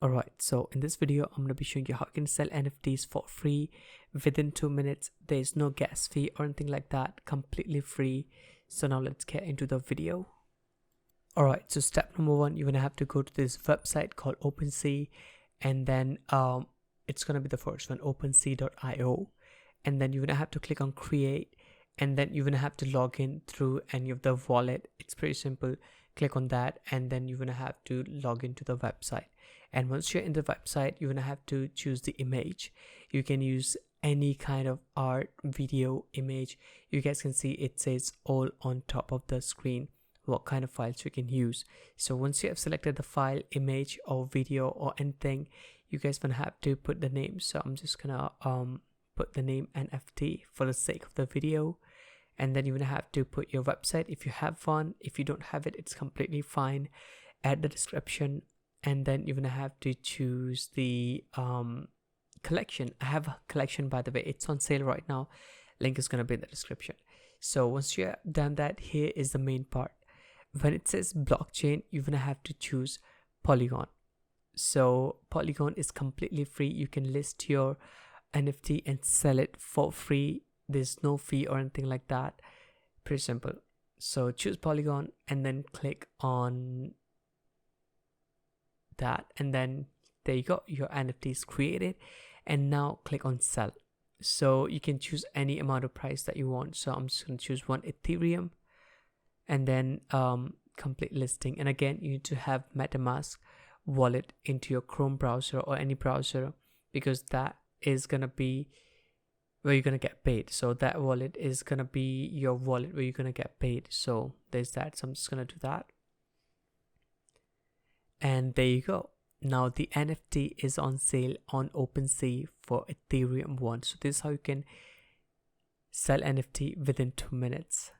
Alright, so in this video, I'm going to be showing you how you can sell NFTs for free within 2 minutes. There is no gas fee or anything like that, completely free. So now let's get into the video. Alright, so step number one, you're going to have to go to this website called OpenSea, and then it's going to be the first one, OpenSea.io, and then you're going to have to click on create, and then you're going to have to log in through any of the wallet. It's pretty simple. Click on that, and then you're going to have to log into the website. And once you're in the website, you're going to have to choose the image. You can use any kind of art, video, image. You guys can see it says all on top of the screen what kind of files you can use. So once you have selected the file, image or video or anything, you guys gonna have to put the name. So I'm just gonna put the name NFT for the sake of the video. And then you're gonna have to put your website if you have one. If you don't have it, it's completely fine. Add the description, and then you're gonna have to choose the collection. I have a collection, by the way, it's on sale right now. Link is gonna be in the description. So once you're done that, here is the main part. When it says blockchain, you're gonna have to choose Polygon. So Polygon is completely free. You can list your NFT and sell it for free. There's no fee or anything like that. Pretty simple. So choose Polygon and then click on that, and then there you go, your NFT is created. And now click on sell. So you can choose any amount of price that you want. So I'm just going to choose 1 Ethereum, and then complete listing. And again, you need to have MetaMask wallet into your Chrome browser or any browser, because that is going to be where you're going to get paid. So that wallet is going to be your wallet where you're going to get paid. So there's that. So I'm just going to do that. And there you go. Now the NFT is on sale on OpenSea for Ethereum 1. So this is how you can sell NFT within 2 minutes.